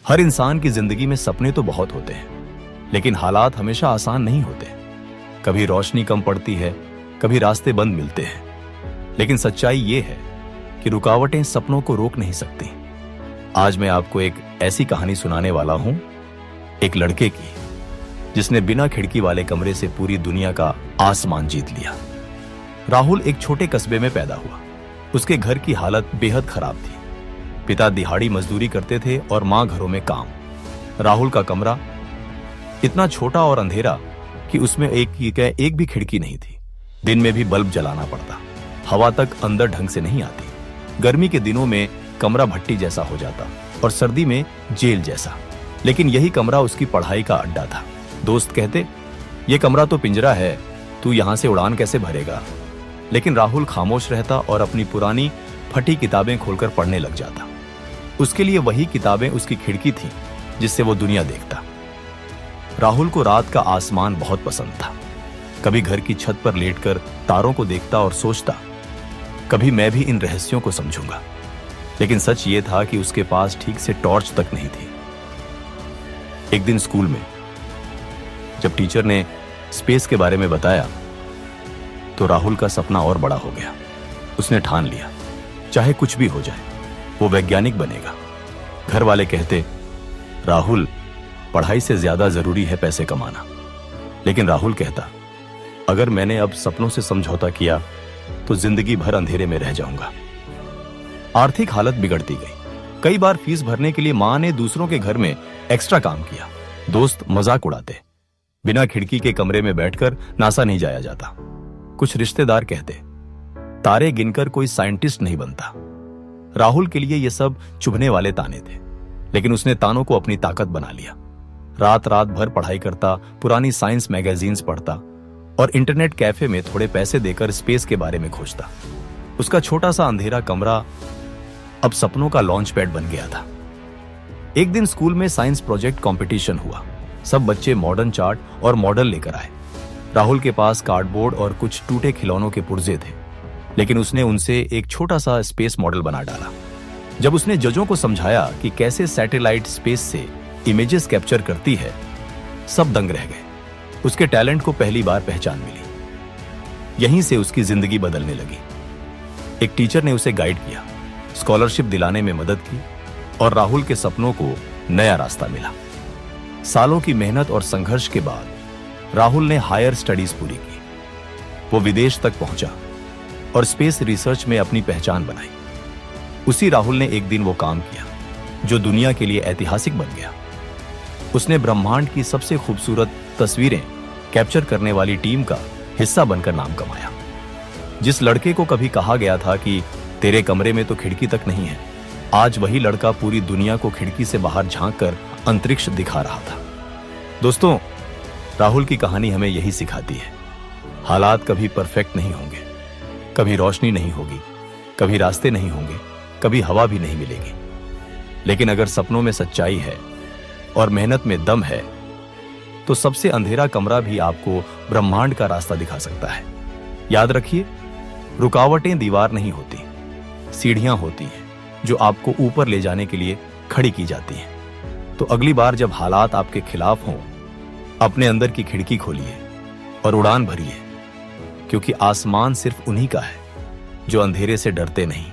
हर इंसान की जिंदगी में सपने तो बहुत होते हैं, लेकिन हालात हमेशा आसान नहीं होते। कभी रोशनी कम पड़ती है, कभी रास्ते बंद मिलते हैं। लेकिन सच्चाई ये है कि रुकावटें सपनों को रोक नहीं सकती। आज मैं आपको एक ऐसी कहानी सुनाने वाला हूं, एक लड़के की जिसने बिना खिड़की वाले कमरे से पूरी दुनिया का आसमान जीत लिया। राहुल एक छोटे कस्बे में पैदा हुआ। उसके घर की हालत बेहद खराब थी। पिता दिहाड़ी मजदूरी करते थे और मां घरों में काम। राहुल का कमरा इतना छोटा और अंधेरा कि उसमें एक भी खिड़की नहीं थी। दिन में भी बल्ब जलाना पड़ता, हवा तक अंदर ढंग से नहीं आती। गर्मी के दिनों में कमरा भट्टी जैसा हो जाता और सर्दी में जेल जैसा। लेकिन यही कमरा उसकी पढ़ाई का अड्डा था। दोस्त कहते, ये कमरा तो पिंजरा है, तू यहां से उड़ान कैसे भरेगा। लेकिन राहुल खामोश रहता और अपनी पुरानी फटी किताबें खोलकर पढ़ने लग जाता। उसके लिए वही किताबें उसकी खिड़की थी जिससे वो दुनिया देखता। राहुल को रात का आसमान बहुत पसंद था। कभी घर की छत पर लेटकर तारों को देखता और सोचता, कभी मैं भी इन रहस्यों को समझूंगा। लेकिन सच ये था कि उसके पास ठीक से टॉर्च तक नहीं थी। एक दिन स्कूल में जब टीचर ने स्पेस के बारे में बताया तो राहुल का सपना और बड़ा हो गया। उसने ठान लिया, चाहे कुछ भी हो जाए, वो वैज्ञानिक बनेगा। घर वाले कहते, राहुल, पढ़ाई से ज्यादा जरूरी है पैसे कमाना। लेकिन राहुल कहता, अगर मैंने अब सपनों से समझौता किया तो जिंदगी भर अंधेरे में रह जाऊंगा। आर्थिक हालत बिगड़ती गई। कई बार फीस भरने के लिए मां ने दूसरों के घर में एक्स्ट्रा काम किया। दोस्त मजाक उड़ाते, बिना खिड़की के कमरे में बैठकर नासा नहीं जाया जाता। कुछ रिश्तेदार कहते, तारे गिनकर कोई साइंटिस्ट नहीं बनता। राहुल के लिए ये सब चुभने वाले ताने थे, लेकिन उसने तानों को अपनी ताकत बना लिया। रात रात भर पढ़ाई करता, पुरानी साइंस मैगजीन्स पढ़ता और इंटरनेट कैफे में थोड़े पैसे देकर स्पेस के बारे में खोजता। उसका छोटा सा अंधेरा कमरा अब सपनों का लॉन्च पैड बन गया था। एक दिन स्कूल में साइंस प्रोजेक्ट कंपटीशन हुआ। सब बच्चे मॉडर्न चार्ट और मॉडल लेकर आए। राहुल के पास कार्डबोर्ड और कुछ टूटे खिलौनों के पुर्जे थे, लेकिन उसने उनसे एक छोटा सा स्पेस मॉडल बना डाला। जब उसने जजों को समझाया कि कैसे सैटेलाइट स्पेस से इमेजेस कैप्चर करती है, सब दंग रह गए। उसके टैलेंट को पहली बार पहचान मिली। यहीं से उसकी जिंदगी बदलने लगी। एक टीचर ने उसे गाइड किया, स्कॉलरशिप दिलाने में मदद की और राहुल के सपनों को नया रास्ता मिला। सालों की मेहनत और संघर्ष के बाद राहुल ने हायर स्टडीज पूरी की। वो विदेश तक पहुंचा और स्पेस रिसर्च में अपनी पहचान बनाई। उसी राहुल ने एक दिन वो काम किया जो दुनिया के लिए ऐतिहासिक बन गया। उसने ब्रह्मांड की सबसे खूबसूरत तस्वीरें कैप्चर करने वाली टीम का हिस्सा बनकर नाम कमाया। जिस लड़के को कभी कहा गया था कि तेरे कमरे में तो खिड़की तक नहीं है, आज वही लड़का पूरी दुनिया को खिड़की से बाहर झांक कर अंतरिक्ष दिखा रहा था। दोस्तों, राहुल की कहानी हमें यही सिखाती है, हालात कभी परफेक्ट नहीं होंगे, कभी रोशनी नहीं होगी, कभी रास्ते नहीं होंगे, कभी हवा भी नहीं मिलेगी। लेकिन अगर सपनों में सच्चाई है और मेहनत में दम है तो सबसे अंधेरा कमरा भी आपको ब्रह्मांड का रास्ता दिखा सकता है। याद रखिए, रुकावटें दीवार नहीं होती, सीढ़ियां होती हैं जो आपको ऊपर ले जाने के लिए खड़ी की जाती हैं। तो अगली बार जब हालात आपके खिलाफ हों, अपने अंदर की खिड़की खोलिए और उड़ान भरिए, क्योंकि आसमान सिर्फ उन्हीं का है जो अंधेरे से डरते नहीं।